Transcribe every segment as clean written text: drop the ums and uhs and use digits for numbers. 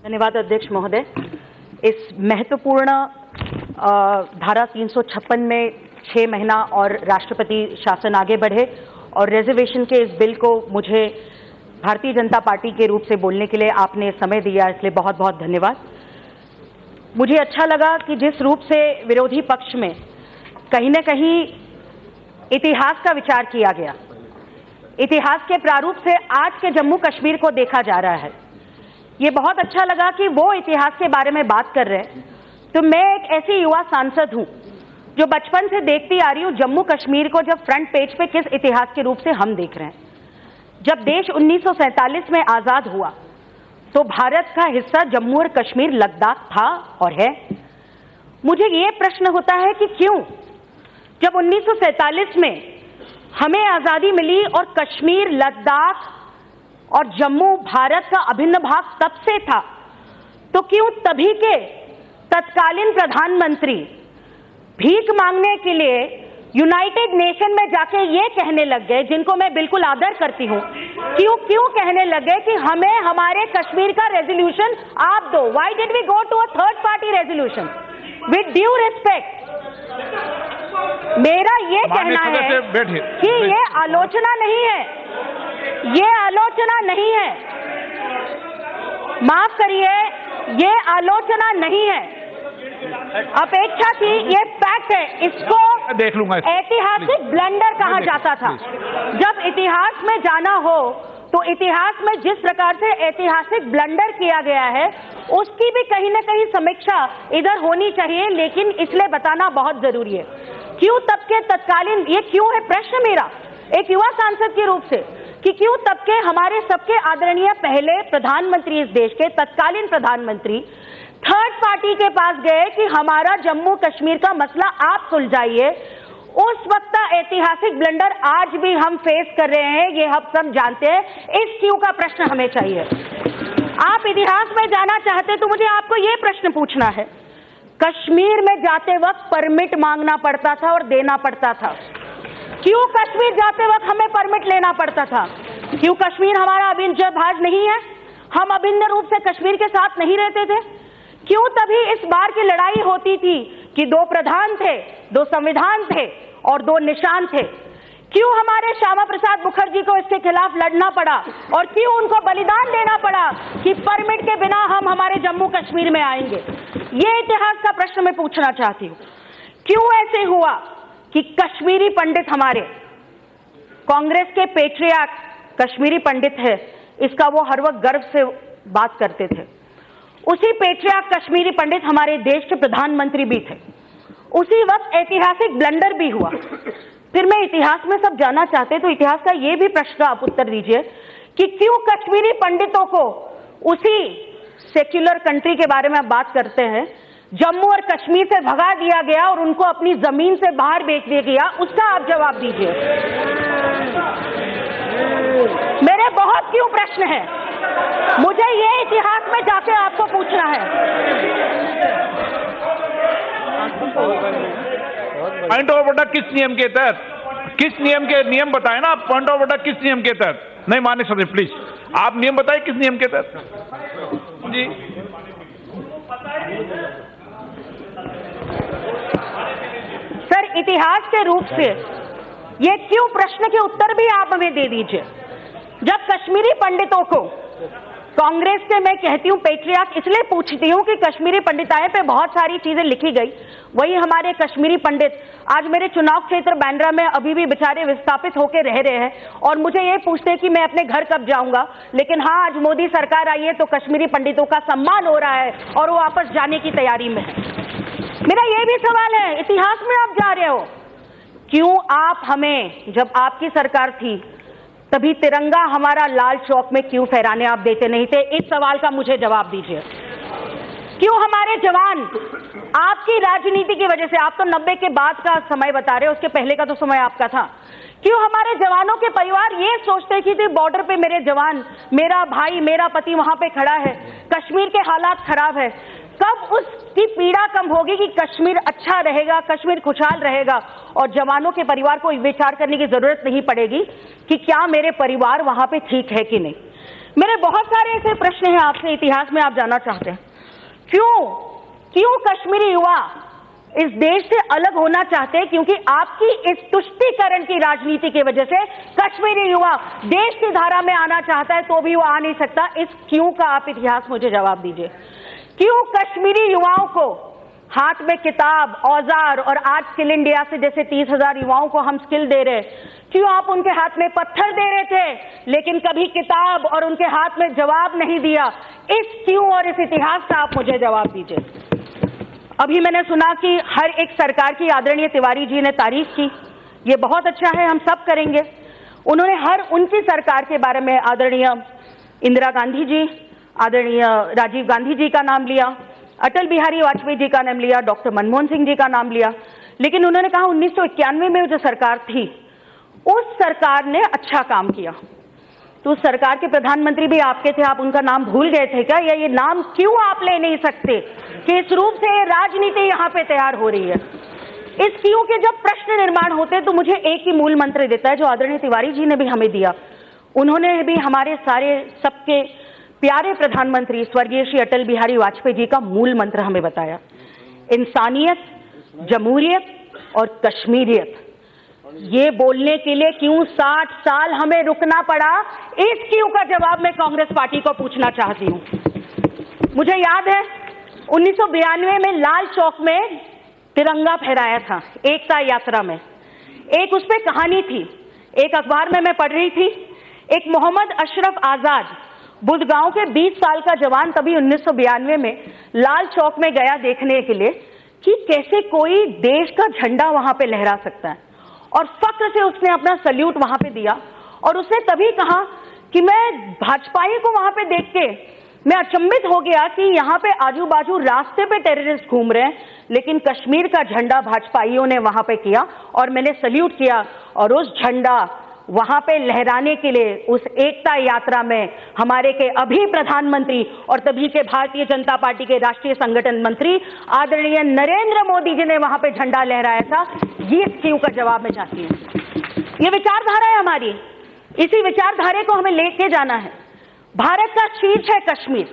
धन्यवाद अध्यक्ष महोदय। इस महत्वपूर्ण धारा 356 में 6 महीना और राष्ट्रपति शासन आगे बढ़े और रिजर्वेशन के इस बिल को मुझे भारतीय जनता पार्टी के रूप से बोलने के लिए आपने समय दिया, इसलिए बहुत बहुत धन्यवाद। मुझे अच्छा लगा कि जिस रूप से विरोधी पक्ष में कहीं न कहीं इतिहास का विचार किया गया, इतिहास के प्रारूप से आज के जम्मू कश्मीर को देखा जा रहा है। ये बहुत अच्छा लगा कि वो इतिहास के बारे में बात कर रहे हैं। तो मैं एक ऐसी युवा सांसद हूं जो बचपन से देखती आ रही हूं जम्मू कश्मीर को जब फ्रंट पेज पे किस इतिहास के रूप से हम देख रहे हैं। जब देश 1947 में आजाद हुआ तो भारत का हिस्सा जम्मू और कश्मीर लद्दाख था और है। मुझे ये प्रश्न होता है कि क्यों जब 1947 में हमें आजादी मिली और कश्मीर, लद्दाख और जम्मू भारत का अभिन्न भाग तब से था, तो क्यों तभी के तत्कालीन प्रधानमंत्री भीख मांगने के लिए यूनाइटेड नेशन में जाके ये कहने लग गए, जिनको मैं बिल्कुल आदर करती हूं, क्यों कहने लग गए कि हमें हमारे कश्मीर का रेजोल्यूशन आप दो। Why did we go to a third party resolution? With due respect, मेरा ये कहना है कि ये आलोचना नहीं है, ये आलोचना नहीं है, माफ करिए, ये आलोचना नहीं है, अपेक्षा थी, ये फैक्ट है। इसको देख लूंगा। ऐतिहासिक ब्लंडर कहा जाता था। जब इतिहास में जाना हो तो इतिहास में जिस प्रकार से ऐतिहासिक ब्लंडर किया गया है उसकी भी कहीं ना कहीं समीक्षा इधर होनी चाहिए, लेकिन इसलिए बताना बहुत जरूरी है। क्यों तब के तत्कालीन, ये क्यों है प्रश्न मेरा एक युवा सांसद के रूप से, कि क्यों तब के हमारे सबके आदरणीय पहले प्रधानमंत्री, इस देश के तत्कालीन प्रधानमंत्री थर्ड पार्टी के पास गए कि हमारा जम्मू कश्मीर का मसला आप सुलझाइए। उस वक्त का ऐतिहासिक ब्लंडर आज भी हम फेस कर रहे हैं, ये हम सब जानते हैं। इस क्यों का प्रश्न हमें चाहिए। आप इतिहास में जाना चाहते तो मुझे आपको ये प्रश्न पूछना है, कश्मीर में जाते वक्त परमिट मांगना पड़ता था और देना पड़ता था। क्यों कश्मीर जाते वक्त हमें परमिट लेना पड़ता था? क्यों कश्मीर हमारा अभिन्न भाग नहीं है? हम अभिन्न रूप से कश्मीर के साथ नहीं रहते थे? क्यों तभी इस बार की लड़ाई होती थी कि 2 प्रधान थे, 2 संविधान थे और 2 निशान थे? क्यों हमारे श्यामा प्रसाद मुखर्जी को इसके खिलाफ लड़ना पड़ा और क्यों उनको बलिदान देना पड़ा कि परमिट के बिना हम हमारे जम्मू कश्मीर में आएंगे? ये इतिहास का प्रश्न मैं पूछना चाहती हूँ। क्यों ऐसे हुआ कि कश्मीरी पंडित, हमारे कांग्रेस के पेट्रियार्क कश्मीरी पंडित है, इसका वो हर वक्त गर्व से बात करते थे। उसी पेट्रियार्क कश्मीरी पंडित हमारे देश के प्रधानमंत्री भी थे। उसी वक्त ऐतिहासिक ब्लंडर भी हुआ। फिर मैं इतिहास में सब जानना चाहते तो इतिहास का ये भी प्रश्न आप उत्तर दीजिए कि क्यों कश्मीरी पंडितों को उसी सेक्युलर कंट्री के बारे में आप बात करते हैं, जम्मू और कश्मीर से भगा दिया गया और उनको अपनी जमीन से बाहर बेच दिया गया, उसका आप जवाब दीजिए। मेरे बहुत क्यों प्रश्न हैं, मुझे ये इतिहास में जाके आपको पूछना है। पॉइंट ऑफ ऑर्डर किस नियम के तहत, किस नियम के, नियम बताए ना आप। पॉइंट ऑफ ऑर्डर किस नियम के तहत? नहीं माने सर, प्लीज आप नियम बताइए किस नियम के तहत जी। सर, इतिहास के रूप से ये क्यों प्रश्न के उत्तर भी आप हमें दे दीजिए। जब कश्मीरी पंडितों को कांग्रेस से, मैं कहती हूं पेट्रियार्क इसलिए पूछती हूं कि कश्मीरी पंडिताए पे बहुत सारी चीजें लिखी गई, वही हमारे कश्मीरी पंडित आज मेरे चुनाव क्षेत्र बांद्रा में अभी भी बेचारे विस्थापित होकर रह रहे हैं और मुझे ये पूछते हैं कि मैं अपने घर कब जाऊंगा। लेकिन हाँ, आज मोदी सरकार आई है तो कश्मीरी पंडितों का सम्मान हो रहा है और वो वापस जाने की तैयारी में है। मेरा ये भी सवाल है, इतिहास में आप जा रहे हो, क्यों आप हमें, जब आपकी सरकार थी तभी तिरंगा हमारा लाल चौक में क्यों फहराने आप देते नहीं थे? इस सवाल का मुझे जवाब दीजिए। क्यों हमारे जवान आपकी राजनीति की वजह से, आप तो 90 के बाद का समय बता रहे हो, उसके पहले का तो समय आपका था, क्यों हमारे जवानों के परिवार ये सोचते कि बॉर्डर पे मेरे जवान, मेरा भाई, मेरा पति वहां पे खड़ा है, कश्मीर के हालात खराब है, कब उसकी पीड़ा कम होगी कि कश्मीर अच्छा रहेगा, कश्मीर खुशहाल रहेगा और जवानों के परिवार को विचार करने की जरूरत नहीं पड़ेगी कि क्या मेरे परिवार वहां पे ठीक है कि नहीं। मेरे बहुत सारे ऐसे प्रश्न हैं आपसे, इतिहास में आप जानना चाहते हैं क्यों कश्मीरी युवा इस देश से अलग होना चाहते हैं, क्योंकि आपकी इस तुष्टीकरण की राजनीति की वजह से कश्मीरी युवा देश की धारा में आना चाहता है तो भी वो आ नहीं सकता। इस क्यों का आप इतिहास मुझे जवाब दीजिए। क्यों कश्मीरी युवाओं को हाथ में किताब, औजार और आज स्किल इंडिया से जैसे 30,000 युवाओं को हम स्किल दे रहे, क्यों आप उनके हाथ में पत्थर दे रहे थे लेकिन कभी किताब और उनके हाथ में जवाब नहीं दिया? इस क्यों और इस इतिहास का आप मुझे जवाब दीजिए। अभी मैंने सुना कि हर एक सरकार की आदरणीय तिवारी जी ने तारीफ की, ये बहुत अच्छा है, हम सब करेंगे। उन्होंने हर उनकी सरकार के बारे में आदरणीय इंदिरा गांधी जी, आदरणीय राजीव गांधी जी का नाम लिया, अटल बिहारी वाजपेयी जी का नाम लिया, डॉक्टर मनमोहन सिंह जी का नाम लिया, लेकिन उन्होंने कहा 1991 में जो सरकार थी उस सरकार ने अच्छा काम किया। तो उस सरकार के प्रधानमंत्री भी आपके थे, आप उनका नाम भूल गए थे क्या? या ये नाम क्यों आप ले नहीं सकते कि इस रूप से ये राजनीति यहां पे तैयार हो रही है? इस क्यों के जब प्रश्न निर्माण होते हैं तो मुझे एक ही मूल मंत्र देता है जो आदरणीय तिवारी जी ने भी हमें दिया। उन्होंने भी हमारे सारे सबके प्यारे प्रधानमंत्री स्वर्गीय श्री अटल बिहारी वाजपेयी जी का मूल मंत्र हमें बताया, इंसानियत, जमहूरियत और कश्मीरियत। ये बोलने के लिए क्यों 60 साल हमें रुकना पड़ा, इस क्यों का जवाब मैं कांग्रेस पार्टी को पूछना चाहती हूं। मुझे याद है 1992 में लाल चौक में तिरंगा फहराया था एकता यात्रा में। एक उस पर कहानी थी, एक अखबार में मैं पढ़ रही थी, एक मोहम्मद अशरफ आजाद बुदगांव के 20 साल का जवान तभी 1992 में लाल चौक में गया देखने के लिए कि कैसे कोई देश का झंडा वहां पे लहरा सकता है, और फक्र से उसने अपना सल्यूट वहां पे दिया। और उसने तभी कहा कि मैं भाजपाई को वहां पे देख के मैं अचंभित हो गया कि यहाँ पे आजू बाजू रास्ते पे टेररिस्ट घूम रहे हैं, लेकिन कश्मीर का झंडा भाजपाइयों ने वहां पे किया और मैंने सल्यूट किया। और उस झंडा वहां पे लहराने के लिए उस एकता यात्रा में हमारे के अभी प्रधानमंत्री और तभी के भारतीय जनता पार्टी के राष्ट्रीय संगठन मंत्री आदरणीय नरेंद्र मोदी जी ने वहां पे झंडा लहराया था। ये क्यों का जवाब मैं चाहती हूँ। ये विचारधारा है हमारी, इसी विचारधारा को हमें लेके जाना है। भारत का शीर्ष है कश्मीर,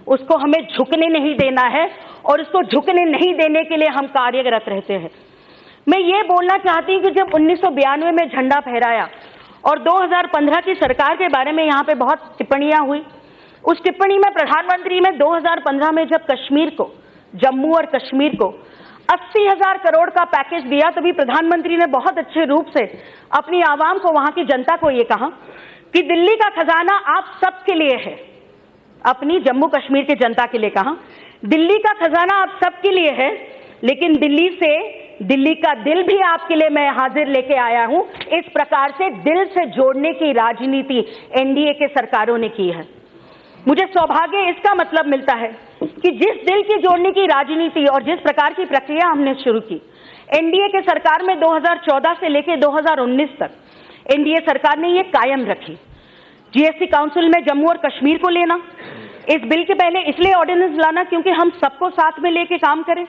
उसको हमें झुकने नहीं देना है और उसको झुकने नहीं देने के लिए हम कार्यरत रहते हैं। मैं ये बोलना चाहती हूँ कि जब 1992 में झंडा फहराया और 2015 की सरकार के बारे में यहाँ पे बहुत टिप्पणियां हुई, उस टिप्पणी में प्रधानमंत्री ने 2015 में जब कश्मीर को, जम्मू और कश्मीर को 80,000 करोड़ का पैकेज दिया, तभी प्रधानमंत्री ने बहुत अच्छे रूप से अपनी आवाम को, वहां की जनता को ये कहा कि दिल्ली का खजाना आप सबके लिए है। अपनी जम्मू कश्मीर की जनता के लिए कहा, दिल्ली का खजाना आप सबके लिए है, लेकिन दिल्ली का दिल भी आपके लिए मैं हाजिर लेके आया हूं। इस प्रकार से दिल से जोड़ने की राजनीति एनडीए के सरकारों ने की है। मुझे सौभाग्य इसका मतलब मिलता है कि जिस दिल की जोड़ने की राजनीति और जिस प्रकार की प्रक्रिया हमने शुरू की एनडीए के सरकार में 2014 से लेकर 2019 तक एनडीए सरकार ने ये कायम रखी। जीएसटी काउंसिल में जम्मू और कश्मीर को लेना, इस बिल के पहले इसलिए ऑर्डिनेंस लाना क्योंकि हम सबको साथ में लेके काम करें।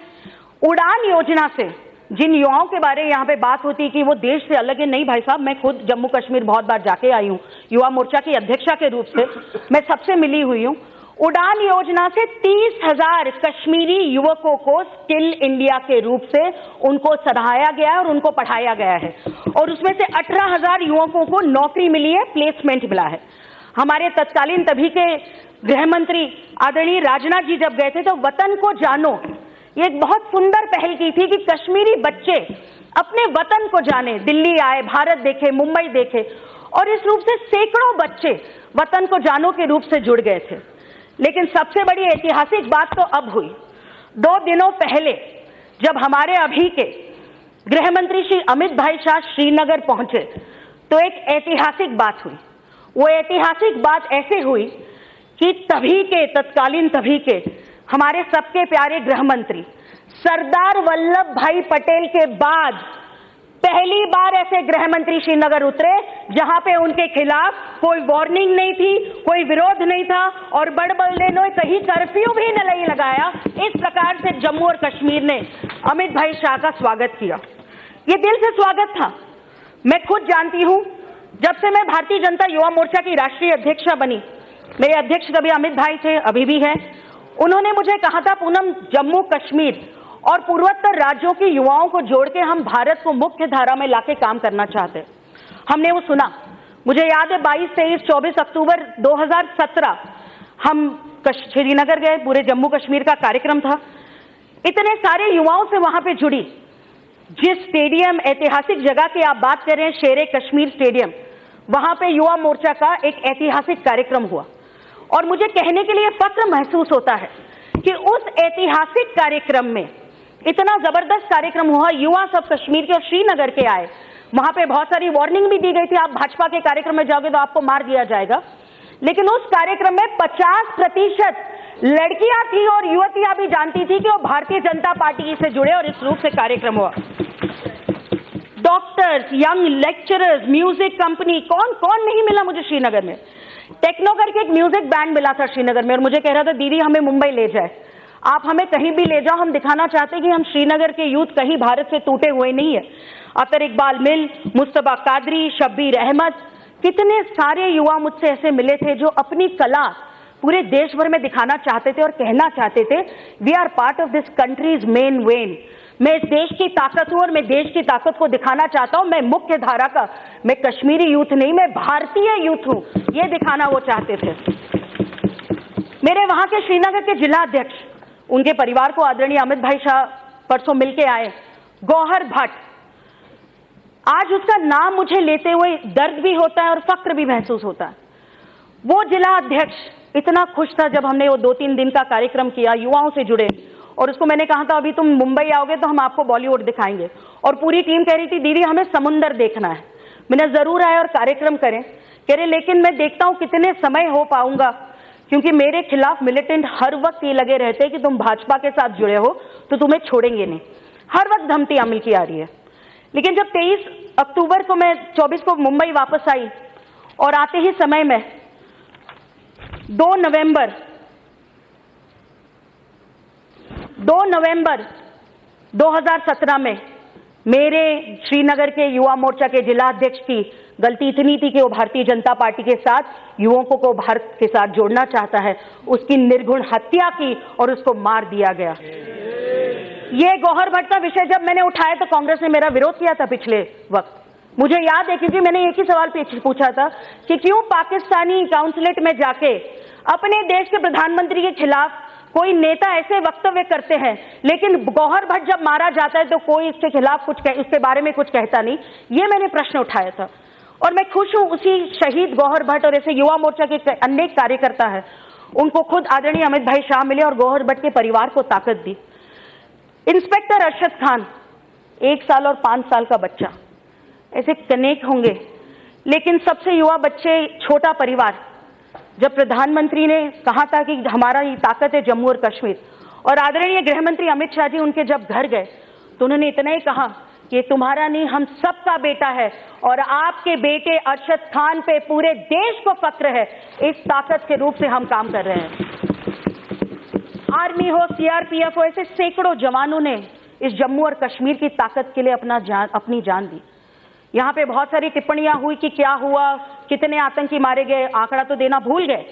उड़ान योजना से जिन युवाओं के बारे यहाँ पे बात होती है कि वो देश से अलग है, नहीं भाई साहब, मैं खुद जम्मू कश्मीर बहुत बार जाके आई हूँ, युवा मोर्चा की अध्यक्षा के रूप से मैं सबसे मिली हुई हूँ। उड़ान योजना से 30,000 कश्मीरी युवकों को स्किल इंडिया के रूप से उनको सराहाया गया है और उनको पढ़ाया गया है, और उसमें से 18,000 युवकों को नौकरी मिली है, प्लेसमेंट मिला है। हमारे तत्कालीन तभी के गृह मंत्री आदरणीय राजनाथ जी जब गए थे तो वतन को जानो, ये एक बहुत सुंदर पहल की थी कि कश्मीरी बच्चे अपने वतन को जाने, दिल्ली आए, भारत देखे, मुंबई देखे, और इस रूप से सैकड़ों बच्चे वतन को जानो के रूप से जुड़ गए थे। लेकिन सबसे बड़ी ऐतिहासिक बात तो अब हुई, 2 दिनों पहले जब हमारे अभी के गृह मंत्री श्री अमित भाई शाह श्रीनगर पहुंचे तो एक ऐतिहासिक बात हुई। वो ऐतिहासिक बात ऐसे हुई कि तत्कालीन हमारे सबके प्यारे गृह मंत्री सरदार वल्लभ भाई पटेल के बाद पहली बार ऐसे गृह मंत्री श्रीनगर उतरे जहां पे उनके खिलाफ कोई वार्निंग नहीं थी, कोई विरोध नहीं था, और बड़बड़े ने कहीं कर्फ्यू भी नहीं लगाया। इस प्रकार से जम्मू और कश्मीर ने अमित भाई शाह का स्वागत किया। ये दिल से स्वागत था। मैं खुद जानती हूं, जब से मैं भारतीय जनता युवा मोर्चा की राष्ट्रीय अध्यक्षा बनी, मेरे अध्यक्ष कभी अमित भाई थे, अभी भी हैं। उन्होंने मुझे कहा था, पूनम, जम्मू कश्मीर और पूर्वोत्तर राज्यों के युवाओं को जोड़ के हम भारत को मुख्य धारा में लाके काम करना चाहते। हमने वो सुना। मुझे याद है 22, 23, 24 अक्टूबर 2017 हम श्रीनगर गए, पूरे जम्मू कश्मीर का कार्यक्रम था। इतने सारे युवाओं से वहां पे जुड़ी। जिस स्टेडियम, ऐतिहासिक जगह की आप बात कर रहे हैं, शेरे कश्मीर स्टेडियम, वहां पे युवा मोर्चा का एक ऐतिहासिक कार्यक्रम हुआ। और मुझे कहने के लिए फख्र महसूस होता है कि उस ऐतिहासिक कार्यक्रम में इतना जबरदस्त कार्यक्रम हुआ। युवा सब कश्मीर के और श्रीनगर के आए। वहां पे बहुत सारी वार्निंग भी दी गई थी, आप भाजपा के कार्यक्रम में जाओगे तो आपको मार दिया जाएगा। लेकिन उस कार्यक्रम में 50% लड़कियां थी और युवतियां भी जानती थी कि वो भारतीय जनता पार्टी से जुड़े, और इस रूप से कार्यक्रम हुआ। Doctors, young lecturers, music company, कौन कौन नहीं मिला मुझे श्रीनगर में। टेक्नो करके एक म्यूजिक बैंड मिला था श्रीनगर में, और मुझे कह रहा था, दीदी हमें मुंबई ले जाए, आप हमें कहीं भी ले जाओ, हम दिखाना चाहते हैं कि हम श्रीनगर के यूथ कहीं भारत से टूटे हुए नहीं है। अतर इकबाल मिल, मुस्तफा कादरी, शब्बीर अहमद, कितने सारे युवा मुझसे ऐसे मिले थे जो अपनी कला पूरे देश भर में दिखाना चाहते थे और कहना चाहते थे, we are part of this country's main vein. मैं इस देश की ताकत हूं और मैं देश की ताकत को दिखाना चाहता हूं। मैं मुख्य धारा का, मैं कश्मीरी यूथ नहीं, मैं भारतीय यूथ हूं, ये दिखाना वो चाहते थे। मेरे वहां के श्रीनगर के जिला अध्यक्ष, उनके परिवार को आदरणीय अमित भाई शाह परसों मिलके आए, गौहर भट्ट। आज उसका नाम मुझे लेते हुए दर्द भी होता है और फक्र भी महसूस होता है। वो जिला अध्यक्ष इतना खुश था जब हमने वो 2-3 दिन का कार्यक्रम किया, युवाओं से जुड़े, और उसको मैंने कहा था, अभी तुम मुंबई आओगे तो हम आपको बॉलीवुड दिखाएंगे। और पूरी टीम कह रही थी, दीदी हमें समुंदर देखना है। मैंने जरूर आए और कार्यक्रम करें। कह रहे लेकिन मैं देखता हूं कितने समय हो पाऊंगा, क्योंकि मेरे खिलाफ मिलिटेंट हर वक्त ये लगे रहते हैं कि तुम भाजपा के साथ जुड़े हो तो तुम्हें छोड़ेंगे नहीं। हर वक्त धमकी अमल की आ रही है। लेकिन जब 23 अक्टूबर को, मैं 24 को मुंबई वापस आई, और आते ही समय में 2 नवंबर 2017 में मेरे श्रीनगर के युवा मोर्चा के जिला अध्यक्ष की गलती इतनी थी कि वो भारतीय जनता पार्टी के साथ युवकों को भारत के साथ जोड़ना चाहता है, उसकी निर्घुण हत्या की और उसको मार दिया गया। ये गौहर भट्ट का विषय जब मैंने उठाया तो कांग्रेस ने मेरा विरोध किया था पिछले वक्त। मुझे याद है, क्योंकि मैंने एक ही सवाल पूछा था कि क्यों पाकिस्तानी काउंसलेट में जाके अपने देश के प्रधानमंत्री के खिलाफ कोई नेता ऐसे वक्तव्य करते हैं, लेकिन गौहर भट्ट जब मारा जाता है तो कोई इसके खिलाफ इसके बारे में कुछ कहता नहीं। ये मैंने प्रश्न उठाया था, और मैं खुश हूं उसी शहीद गौहर भट्ट और ऐसे युवा मोर्चा के अनेक कार्यकर्ता है, उनको खुद आदरणीय अमित भाई शाह मिले और गौहर भट्ट के परिवार को ताकत दी। इंस्पेक्टर अरशद खान, 1 साल और 5 साल का बच्चा, ऐसे अनेक होंगे, लेकिन सबसे युवा बच्चे, छोटा परिवार। जब प्रधानमंत्री ने कहा था कि हमारा ये ताकत है जम्मू और कश्मीर, और आदरणीय गृह मंत्री अमित शाह जी उनके जब घर गए तो उन्होंने इतना ही कहा कि ये तुम्हारा नहीं, हम सबका बेटा है, और आपके बेटे अरशद खान पे पूरे देश को फक्र है। इस ताकत के रूप से हम काम कर रहे हैं। आर्मी हो, सीआरपीएफ हो, ऐसे सैकड़ों जवानों ने इस जम्मू और कश्मीर की ताकत के लिए अपनी जान दी। यहाँ पे बहुत सारी टिप्पणियां हुई कि क्या हुआ, कितने आतंकी मारे गए, आंकड़ा तो देना भूल गए।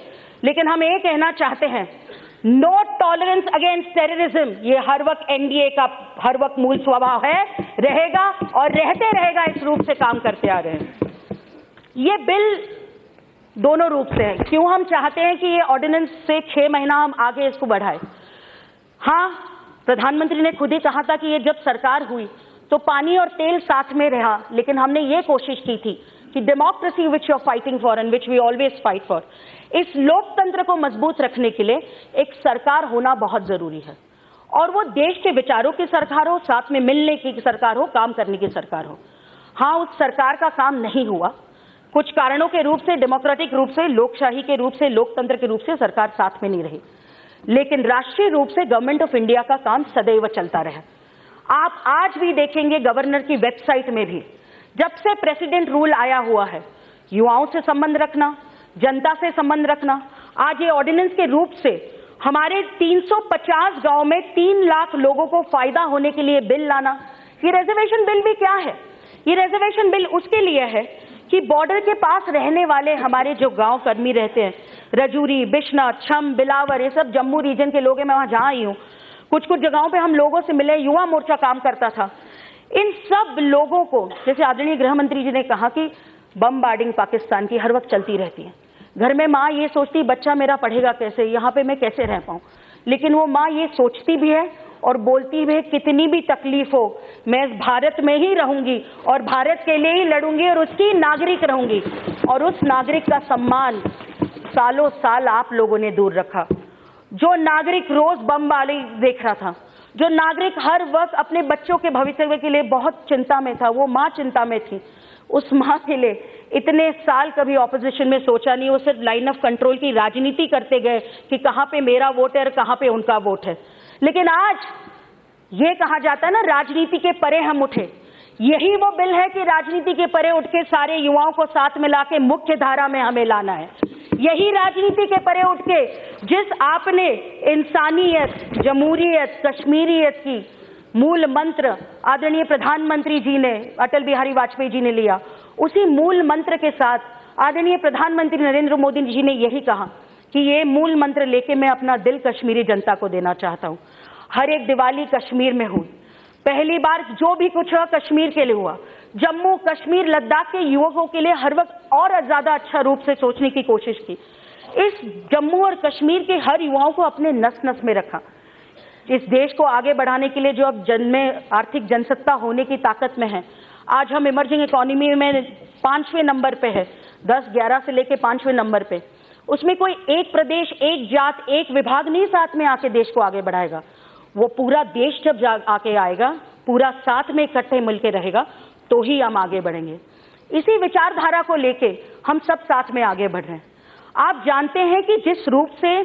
लेकिन हम ये कहना चाहते हैं, नो टॉलरेंस अगेंस्ट टेररिज्म, ये हर वक्त एनडीए का हर वक्त मूल स्वभाव है, रहेगा और रहते रहेगा। इस रूप से काम करते आ रहे हैं। ये बिल दोनों रूप से है। क्यों हम चाहते हैं कि ये ऑर्डिनेंस से 6 महीना हम आगे इसको बढ़ाए। हाँ, प्रधानमंत्री ने खुद ही कहा था कि ये जब सरकार हुई तो पानी और तेल साथ में रहा, लेकिन हमने ये कोशिश की थी कि democracy which you are fighting for and which we always fight for, इस लोकतंत्र को मजबूत रखने के लिए एक सरकार होना बहुत जरूरी है। और वो देश के विचारों की सरकार हो, साथ में मिलने की सरकार हो, काम करने की सरकार हो। हाँ, उस सरकार का काम नहीं हुआ, कुछ कारणों के रूप से, डेमोक्रेटिक रूप से, लोकशाही के रूप से, लोकतंत्र के रूप से सरकार साथ में नहीं रही। लेकिन राष्ट्रीय रूप से गवर्नमेंट ऑफ इंडिया का काम सदैव चलता रहा। आप आज भी देखेंगे गवर्नर की वेबसाइट में भी, जब से प्रेसिडेंट रूल आया हुआ है, युवाओं से संबंध रखना, जनता से संबंध रखना। आज ये ऑर्डिनेंस के रूप से हमारे 350 गांव में 3 लाख लोगों को फायदा होने के लिए बिल लाना। ये रिजर्वेशन बिल भी क्या है? ये रिजर्वेशन बिल उसके लिए है कि बॉर्डर के पास रहने वाले हमारे जो गांव कर्मी रहते हैं, रजौरी, बिश्नाह, छम, बिलावर, ये सब जम्मू रीजन के लोग हैं। मैं वहां जहां आई हूं, कुछ कुछ जगहों पे हम लोगों से मिले, युवा मोर्चा काम करता था। इन सब लोगों को, जैसे आदरणीय गृह मंत्री जी ने कहा कि बमबार्डिंग पाकिस्तान की हर वक्त चलती रहती है। घर में माँ ये सोचती बच्चा मेरा पढ़ेगा कैसे, यहाँ पे मैं कैसे रह पाऊं, लेकिन वो माँ ये सोचती भी है और बोलती भी है कितनी भी तकलीफ हो मैं इस भारत में ही रहूंगी और भारत के लिए ही लड़ूंगी और उसकी नागरिक रहूंगी। और उस नागरिक का सम्मान सालों साल आप लोगों ने दूर रखा। जो नागरिक रोज बमबारी देख रहा था, जो नागरिक हर वक्त अपने बच्चों के भविष्य के लिए बहुत चिंता में था, वो माँ चिंता में थी। उस माँ के लिए इतने साल कभी ऑपोजिशन में सोचा नहीं, वो सिर्फ लाइन ऑफ कंट्रोल की राजनीति करते गए कि कहां पे मेरा वोट है और कहां पे उनका वोट है। लेकिन आज ये कहा जाता है ना, राजनीति के परे हम उठे। यही वो बिल है कि राजनीति के परे उठ के सारे युवाओं को साथ मिला के मुख्य धारा में हमें लाना है। यही राजनीति के परे उठ के जिस आपने इंसानियत, जमहूरियत, कश्मीरियत की मूल मंत्र आदरणीय प्रधानमंत्री जी ने, अटल बिहारी वाजपेयी जी ने लिया, उसी मूल मंत्र के साथ आदरणीय प्रधानमंत्री नरेंद्र मोदी जी ने यही कहा कि ये मूल मंत्र लेके मैं अपना दिल कश्मीरी जनता को देना चाहता हूं। हर एक दिवाली कश्मीर में हुई, पहली बार जो भी कुछ हुआ कश्मीर के लिए हुआ। जम्मू कश्मीर लद्दाख के युवकों के लिए हर वक्त और ज्यादा अच्छा रूप से सोचने की कोशिश की। इस जम्मू और कश्मीर के हर युवाओं को अपने नस नस में रखा। इस देश को आगे बढ़ाने के लिए जो अब आर्थिक जनसत्ता होने की ताकत में है, आज हम इमर्जिंग इकोनॉमी में 5वें नंबर पे है, 10-11 से लेके 5वें नंबर पे। उसमें कोई एक प्रदेश, एक जात, एक विभाग नहीं साथ में आके देश को आगे बढ़ाएगा। वो पूरा देश जब आके आएगा, पूरा साथ में इकट्ठे मिलकर रहेगा, तो ही हम आगे बढ़ेंगे। इसी विचारधारा को लेके हम सब साथ में आगे बढ़ रहे हैं। आप जानते हैं कि जिस रूप से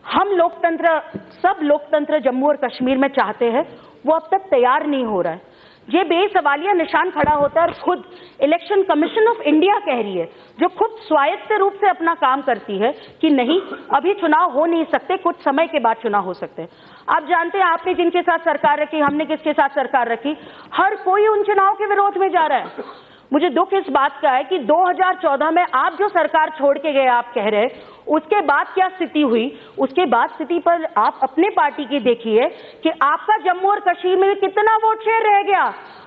हम लोकतंत्र, सब लोकतंत्र जम्मू और कश्मीर में चाहते हैं, वो अब तक तैयार नहीं हो रहा है। ये बेसवालिया निशान खड़ा होता है और खुद इलेक्शन कमीशन ऑफ इंडिया कह रही है, जो खुद स्वायत्त रूप से अपना काम करती है, कि नहीं अभी चुनाव हो नहीं सकते, कुछ समय के बाद चुनाव हो सकते हैं। आप जानते हैं आपने जिनके साथ सरकार रखी, हमने किसके साथ सरकार रखी, हर कोई उन चुनाव के विरोध में जा रहा है। मुझे दुख इस बात का है कि 2014 में आप जो सरकार छोड़ के गए, आप कह रहे, उसके बाद क्या स्थिति हुई, उसके बाद स्थिति पर आप अपने पार्टी की देखिए कि आपका जम्मू और कश्मीर में कितना वोट शेयर रह गया।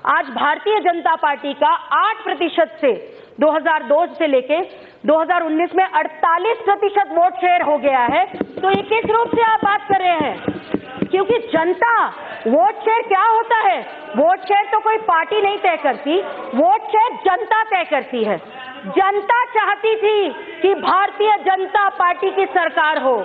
आज भारतीय जनता पार्टी का 8% से 2002 से लेके 2019 में 48% वोट शेयर हो गया है। तो ये किस रूप से आप बात कर रहे हैं? क्योंकि जनता, वोट शेयर क्या होता है? वोट शेयर तो कोई पार्टी नहीं तय करती, वोट शेयर जनता तय करती है। जनता चाहती थी कि भारतीय जनता पार्टी की सरकार हो।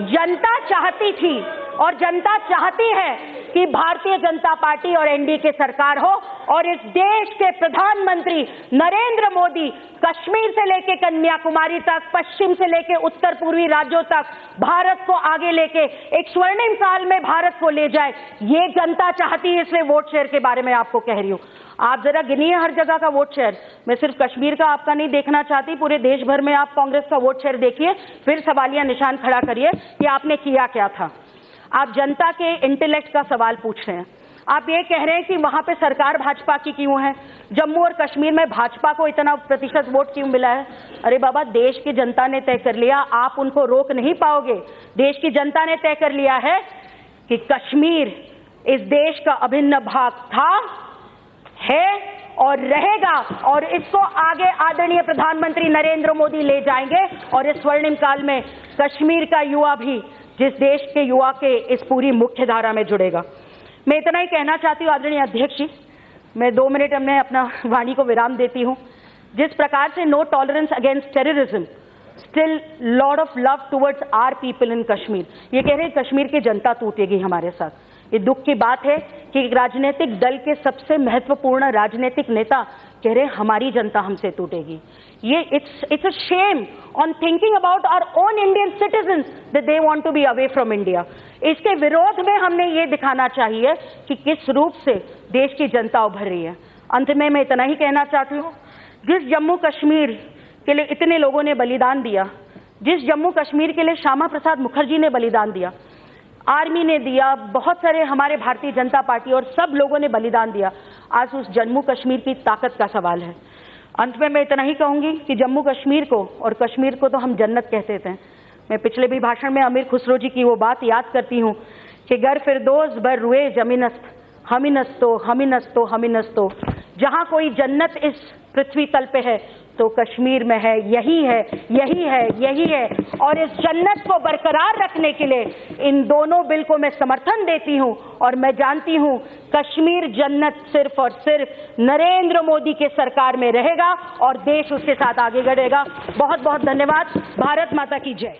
जनता चाहती थी और जनता चाहती है कि भारतीय जनता पार्टी और एनडीए की सरकार हो और इस देश के प्रधानमंत्री नरेंद्र मोदी कश्मीर से लेके कन्याकुमारी तक, पश्चिम से लेके उत्तर पूर्वी राज्यों तक भारत को आगे लेके एक स्वर्णिम काल में भारत को ले जाए। ये जनता चाहती है, इसलिए वोट शेयर के बारे में आपको कह रही हूं। आप जरा गिनिए हर जगह का वोट शेयर। मैं सिर्फ कश्मीर का आपका नहीं देखना चाहती, पूरे देश भर में आप कांग्रेस का वोट शेयर देखिए, फिर सवालिया निशान खड़ा करिए कि आपने किया क्या था। आप जनता के इंटेलेक्ट का सवाल पूछ रहे हैं। आप ये कह रहे हैं कि वहां पे सरकार भाजपा की क्यों है, जम्मू और कश्मीर में भाजपा को इतना प्रतिशत वोट क्यों मिला है? अरे बाबा, देश की जनता ने तय कर लिया, आप उनको रोक नहीं पाओगे। देश की जनता ने तय कर लिया है कि कश्मीर इस देश का अभिन्न भाग था, है और रहेगा, और इसको आगे आदरणीय प्रधानमंत्री नरेंद्र मोदी ले जाएंगे। और इस स्वर्णिम काल में कश्मीर का युवा भी जिस देश के युवा के इस पूरी मुख्य धारा में जुड़ेगा। मैं इतना ही कहना चाहती हूँ आदरणीय अध्यक्ष जी, मैं 2 मिनट में अपना वाणी को विराम देती हूँ। जिस प्रकार से no tolerance against terrorism, still lot of love towards our people in Kashmir, ये कह रहे हैं कश्मीर की जनता टूटेगी हमारे साथ। ये दुख की बात है कि एक राजनीतिक दल के सबसे महत्वपूर्ण राजनीतिक नेता कह रहे हमारी जनता हमसे टूटेगी। ये it's a shame on thinking about our own Indian citizens that they want to be away from India. इसके विरोध में हमने ये दिखाना चाहिए कि किस रूप से देश की जनता उभर रही है। अंत में मैं इतना ही कहना चाहती हूँ, जिस जम्मू कश्मीर के लिए इतने लोगों ने बलिदान दिया, जिस जम्मू कश्मीर के लिए श्यामा प्रसाद मुखर्जी ने बलिदान दिया, आर्मी ने दिया, बहुत सारे हमारे भारतीय जनता पार्टी और सब लोगों ने बलिदान दिया। आज उस जम्मू कश्मीर की ताकत का सवाल है। अंत में मैं इतना ही कहूंगी कि जम्मू कश्मीर को, और कश्मीर को तो हम जन्नत कहते थे। मैं पिछले भी भाषण में अमीर खुसरो जी की वो बात याद करती हूँ कि गर फिरदौस बर रुए जमीनस्त हमिनस्तो हमिनस्तो हमिनस्तो। जहां कोई जन्नत इस पृथ्वी तल पे है तो कश्मीर में है, यही है, यही है, यही है। और इस जन्नत को बरकरार रखने के लिए इन दोनों बिल को मैं समर्थन देती हूं। और मैं जानती हूं कश्मीर जन्नत सिर्फ और सिर्फ नरेंद्र मोदी के सरकार में रहेगा और देश उसके साथ आगे बढ़ेगा। बहुत बहुत धन्यवाद। भारत माता की जय।